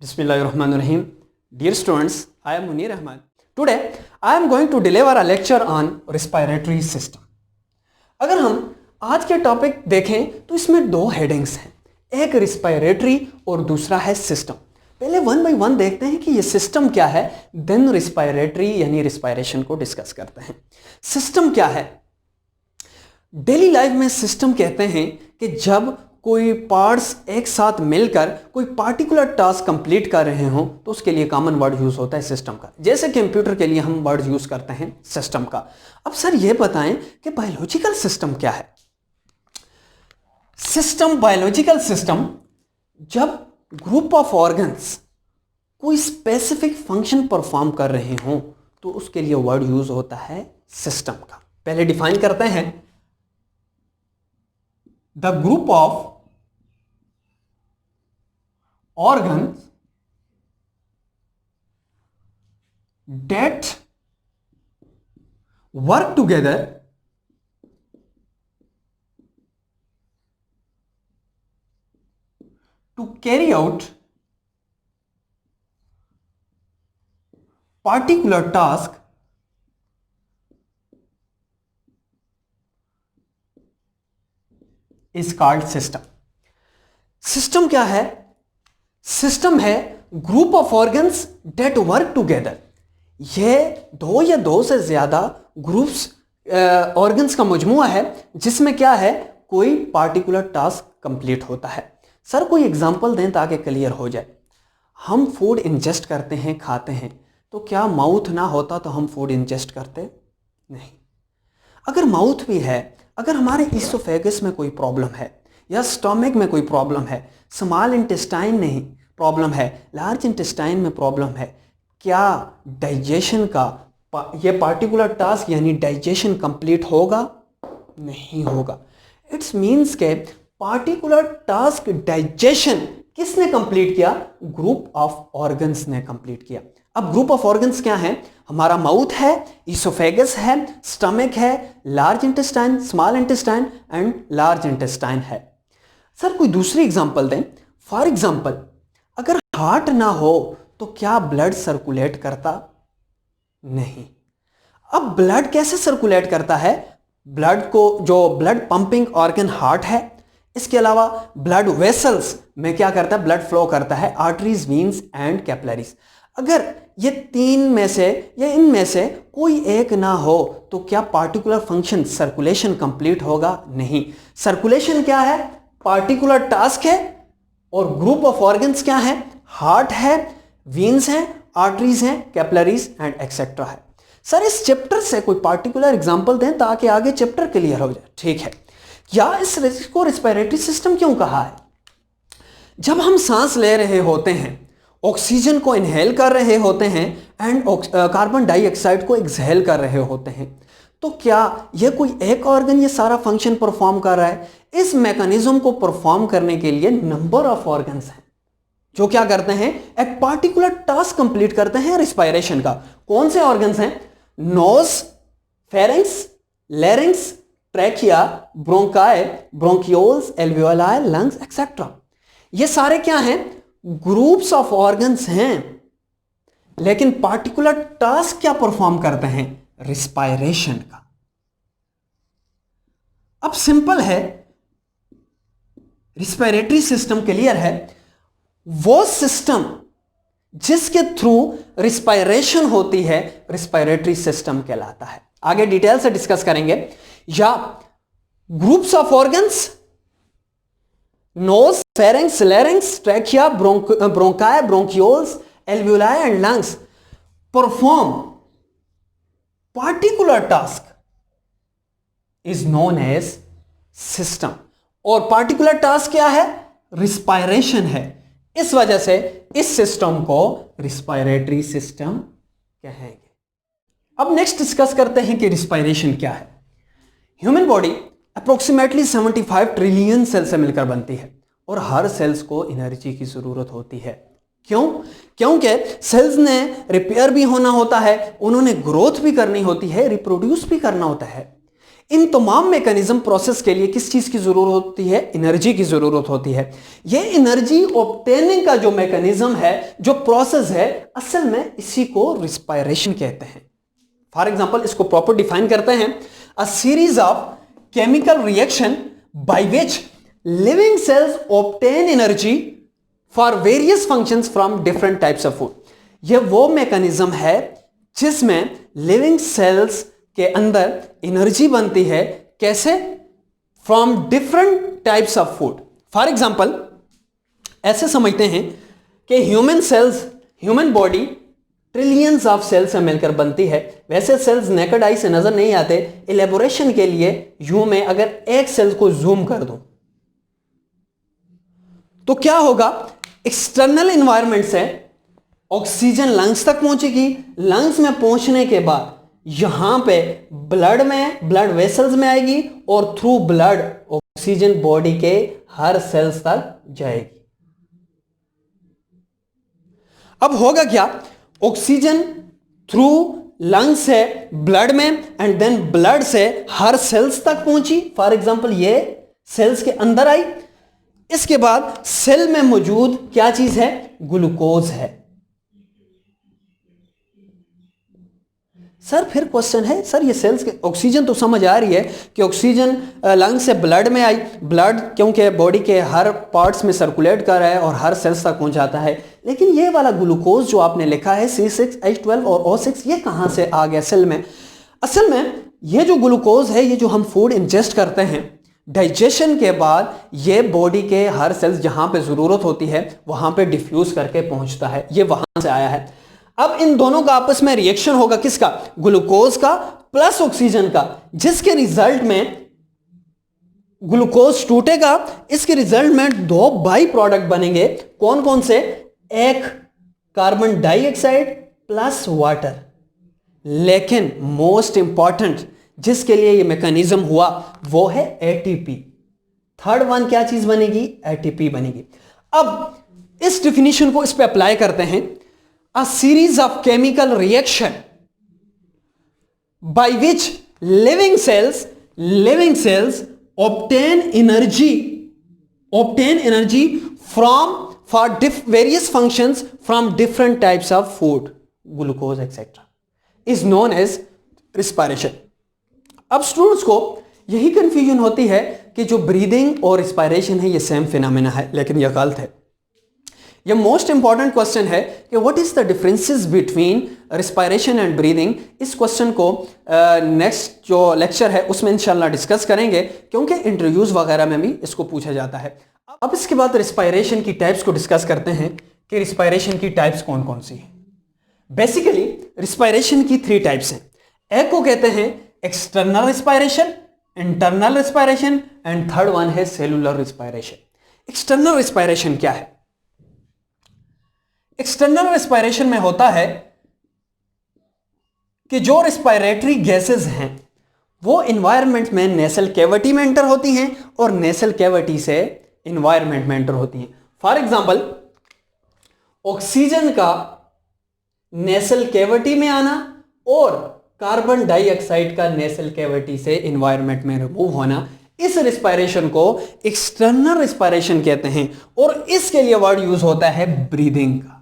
Bismillahirrahmanirrahim. Dear students, I am Munir Ahmad. Today, I am going to deliver a lecture on respiratory system. अगर हम आज के topic देखें तो इसमें दो हेडिंग्स हैं, एक रिस्पायरेटरी और दूसरा है सिस्टम. पहले वन बाय वन देखते हैं कि ये सिस्टम क्या है, देन रिस्पायरेटरी यानी रिस्पायरेशन को डिस्कस करते हैं. सिस्टम क्या है? डेली लाइफ में सिस्टम कहते हैं कि जब कोई पार्ट्स एक साथ मिलकर कोई पार्टिकुलर टास्क कंप्लीट कर रहे हों तो उसके लिए कॉमन वर्ड यूज होता है सिस्टम का. जैसे कंप्यूटर के लिए हम वर्ड यूज करते हैं सिस्टम का. अब सर ये बताएं कि बायोलॉजिकल सिस्टम क्या है? सिस्टम, बायोलॉजिकल सिस्टम, जब ग्रुप ऑफ ऑर्गन्स कोई स्पेसिफिक फंक्शन परफॉर्म कर रहे हों तो उसके लिए वर्ड यूज होता है सिस्टम का. पहले डिफाइन करते हैं. The group of organs that work together to carry out particular task is called system. System क्या है? सिस्टम है group of organs that work together. यह दो या दो से ज्यादा ग्रुप्स ऑर्गन्स का मजमुआ है जिसमें क्या है, कोई पार्टिकुलर टास्क कंप्लीट होता है. सर कोई एग्जांपल दें ताकि क्लियर हो जाए. हम फूड इंजेस्ट करते हैं, खाते हैं, तो क्या माउथ ना होता तो हम फूड इंजेस्ट करते? नहीं. अगर माउथ भी है, अगर हमारे ईसोफेगस में कोई प्रॉब्लम है या स्टमक में कोई प्रॉब्लम है, स्मॉल इंटेस्टाइन नहीं प्रॉब्लम है, लार्ज इंटेस्टाइन में प्रॉब्लम है, क्या डाइजेशन का ये पार्टिकुलर टास्क यानी डाइजेशन कंप्लीट होगा? नहीं होगा. इट्स मींस के पार्टिकुलर टास्क डाइजेशन किसने कंप्लीट किया? ग्रुप ऑफ ऑर्गन्स ने कंप्लीट किया. अब ग्रुप ऑफ ऑर्गन्स क्या है? हमारा माउथ है, ईसोफेगस है, स्टमक है, large intestine, small intestine and large intestine है. सर कोई दूसरी एग्जांपल दें. फॉर एग्जांपल, अगर हार्ट ना हो तो क्या ब्लड सर्कुलेट करता? नहीं. अब ब्लड कैसे सर्कुलेट करता है? ब्लड को, जो ब्लड पंपिंग ऑर्गन हार्ट है, इसके अलावा ब्लड वेसल्स में क्या करता है? ब्लड फ्लो करता है, आर्टरीज, वीन्स एंड कैपिलरीज. अगर ये तीन में से या इनमें से कोई एक ना हो तो क्या पार्टिकुलर फंक्शन सर्कुलेशन कंप्लीट होगा? नहीं. सर्कुलेशन क्या है? पार्टिकुलर टास्क है. और ग्रुप ऑफ ऑर्गन्स क्या है? हार्ट है, वीन्स हैं, आर्टरीज हैं, कैपिलरीज एंड एक्सेट्रा है. सर इस चैप्टर से कोई पार्टिकुलर एग्जांपल दें ताकि आगे चैप्टर क्लियर हो जाए. ठीक है. या इसको रिस्पायरेटरी सिस्टम क्यों कहा है? जब हम सांस ले रहे होते हैं, ऑक्सीजन को इनहेल कर रहे होते हैं एंड कार्बन डाइऑक्साइड को एक्सहेल कर रहे होते हैं, तो क्या यह कोई एक ऑर्गन ये सारा फंक्शन परफॉर्म कर रहा है? इस मैकेनिज्म को परफॉर्म करने के लिए नंबर ऑफ ऑर्गन्स हैं जो क्या करते हैं? एक पार्टिकुलर टास्क कंप्लीट करते हैं रिस्पायरेशन का. कौन से ऑर्गन्स हैं? Nose, pharynx, larynx, trachea, bronchi, bronchioles, alveoli, lungs etcetera. ये सारे क्या हैं? ग्रुप्स ऑफ ऑर्गन्स हैं. लेकिन पार्टिकुलर टास्क क्या परफॉर्म करते हैं? रिस्पायरेशन का. अब सिंपल है, रिस्पायरेटरी सिस्टम क्लियर है. वो सिस्टम जिसके थ्रू रिस्पायरेशन होती है रिस्पायरेटरी सिस्टम कहलाता है. आगे डिटेल से डिस्कस करेंगे. या groups of organs, nose, pharynx, larynx, trachea, bronchi, bronchioles, alveoli and lungs perform particular task is known as system. और पार्टिकुलर टास्क क्या है? रिस्पायरेशन है. इस वजह से इस सिस्टम को रिस्पायरेटरी सिस्टम कहेंगे. अब नेक्स्ट डिस्कस करते हैं कि रिस्पायरेशन क्या है. Human body approximately 75 trillion cell से मिलकर बनती है और हर सेल्स को एनर्जी की जरूरत होती है. क्यों? क्योंकि सेल्स ने रिपेयर भी होना होता है, उन्होंने ग्रोथ भी करनी होती है, रिप्रोड्यूस भी करना होता है. इन तमाम मैकेनिज्म प्रोसेस के लिए किस चीज की जरूरत होती है? एनर्जी की जरूरत होती है। यह एनर्जी ऑब्टेनिंग का जो मैकेनिज्म है, जो प्रोसेस है, असल में इसी को रिस्पायरेशन कहते हैं। फॉर एग्जाम्पल इसको प्रॉपर डिफाइन करते हैं, a series of chemical reaction by which living cells obtain energy for various functions from different types of food. यह वो मैकेनिज्म है जिसमें लिविंग सेल्स के अंदर एनर्जी बनती है। कैसे? From different types of food. For example ऐसे समझते हैं कि human cells, human body trillions of cells से मिलकर बनती है। वैसे सेल्स नेकेड आई से नजर नहीं आते। इलेबोरेशन के लिए यूं मैं अगर एक सेल को जूम कर दूं तो क्या होगा? एक्सटर्नल एनवायरनमेंट से ऑक्सीजन लंग्स तक पहुंचेगी। लंग्स में पहुंचने के बाद यहां पे ब्लड में, ब्लड वेसल्स में आएगी और थ्रू ब्लड ऑक्सीजन बॉडी के हर सेल्स तक जाएगी। अब होगा क्या? ऑक्सीजन थ्रू लंग्स से ब्लड में एंड देन ब्लड से हर सेल्स तक पहुंची। फॉर एग्जांपल ये सेल्स के अंदर आई। इसके बाद सेल में मौजूद क्या चीज है? ग्लूकोज है। सर फिर क्वेश्चन है, सर ये सेल्स के ऑक्सीजन तो समझ आ रही है कि ऑक्सीजन लंग से ब्लड में आई। ब्लड क्योंकि बॉडी के हर पार्ट्स में सर्कुलेट कर रहा है और हर सेल्स तक पहुंचाता है, लेकिन ये वाला ग्लूकोज जो आपने लिखा है C6H12 और O6, ये कहां से आ गया सेल में? असल में ये जो ग्लूकोज है, ये जो हम फूड इंजेस्ट करते हैं, डाइजेशन के बाद ये बॉडी के हर सेल्स जहां पे जरूरत होती है वहां पे डिफ्यूज करके पहुंचता है। ये वहां से आया है। अब इन दोनों का आपस में रिएक्शन होगा, किसका? ग्लूकोज का प्लस ऑक्सीजन का, जिसके रिजल्ट में ग्लूकोज टूटेगा। इसके रिजल्ट में दो बाई प्रोडक्ट बनेंगे। कौन कौन से? एक कार्बन डाइऑक्साइड प्लस वाटर। लेकिन मोस्ट इंपॉर्टेंट जिसके लिए ये मैकेनिज्म हुआ वो है एटीपी। थर्ड वन क्या चीज बनेगी? एटीपी बनेगी। अब इस डिफिनीशन को इस पे अप्लाई करते हैं। A series of chemical reaction by which living cells obtain energy from for various functions from different types of food, glucose etc. is known as respiration. अब स्टूडेंट्स को यही कंफ्यूजन होती है कि जो ब्रीदिंग और रिस्पायरेशन है ये सेम फिनोमेना है, लेकिन यह गलत है। ये मोस्ट इंपॉर्टेंट क्वेश्चन है कि what is the differences between respiration and breathing. इस क्वेश्चन को नेक्स्ट जो लेक्चर है उसमें इंशाल्लाह डिस्कस करेंगे, क्योंकि इंटरव्यूज वगैरह में भी इसको पूछा जाता है। अब इसके बाद रिस्पायरेशन की टाइप्स को डिस्कस करते हैं कि रिस्पायरेशन की टाइप्स कौन कौन सी है। बेसिकली रिस्पायरेशन की 3 टाइप्स हैं। एक को कहते हैं external respiration, internal respiration and third one है सेलुलर रिस्पायरेशन। एक्सटर्नल रिस्पायरेशन क्या है? एक्सटर्नल रिस्पायरेशन में होता है कि जो रिस्पायरेटरी गैसेस हैं वो इन्वायरमेंट में नेसल कैविटी में एंटर होती हैं और नेसल कैविटी से इन्वायरमेंट में एंटर होती हैं। फॉर एग्जांपल ऑक्सीजन का नेसल कैविटी में आना और कार्बन डाइऑक्साइड का नेसल कैविटी से इन्वायरमेंट में रिमूव होना, इस रिस्पायरेशन को एक्सटर्नल रिस्पायरेशन कहते हैं। और इसके लिए वर्ड यूज होता है ब्रीदिंग का।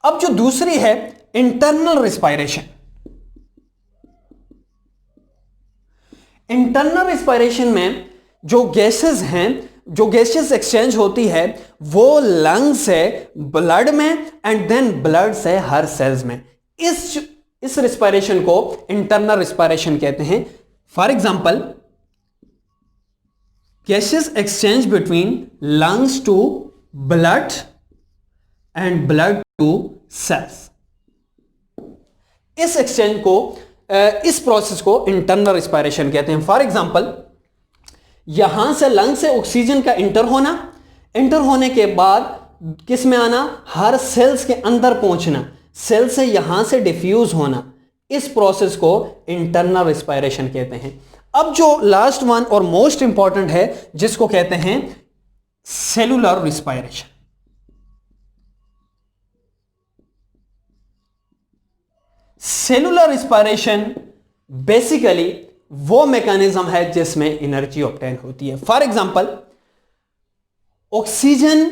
अब जो दूसरी है इंटरनल रिस्पायरेशन। इंटरनल रिस्पायरेशन में जो गैसेस हैं, जो गैसेस एक्सचेंज होती है वो लंग से ब्लड में एंड देन ब्लड से हर सेल्स में। इस रिस्पायरेशन को इंटरनल रिस्पायरेशन कहते हैं। For example gases exchange between lungs to blood and blood to cells. इस एक्सचेंज को, इस प्रोसेस को इंटरनल रिस्पायरेशन कहते हैं। फॉर एग्जांपल यहां से लंग से ऑक्सीजन का इंटर होने के बाद किस में आना? हर सेल्स के अंदर पहुंचना, सेल से यहां से डिफ्यूज होना, इस प्रोसेस को इंटरनल रिस्पायरेशन कहते हैं। अब जो लास्ट वन और मोस्ट इंपॉर्टेंट है जिसको कहते हैं cellular respiration. Cellular respiration basically वो मैकेनिज्म है जिसमें एनर्जी ऑब्टेन होती है। फॉर एग्जांपल, ऑक्सीजन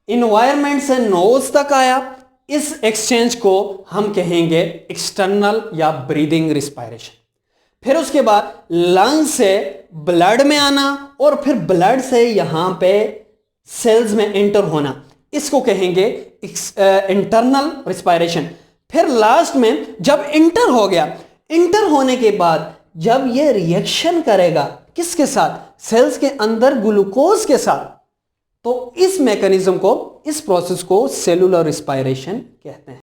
इन्वायरमेंट से नोज तक आया, इस एक्सचेंज को हम कहेंगे एक्सटर्नल या ब्रीदिंग रिस्पायरेशन। फिर उसके बाद लंग्स से ब्लड में आना और फिर ब्लड से यहां पे सेल्स में एंटर होना, इसको कहेंगे इंटरनल रिस्पायरेशन। फिर लास्ट में जब इंटर हो गया, इंटर होने के बाद जब ये रिएक्शन करेगा किसके साथ, सेल्स के अंदर ग्लूकोज के साथ, तो इस मैकेनिज्म को, इस प्रोसेस को सेलुलर रिस्पायरेशन कहते हैं।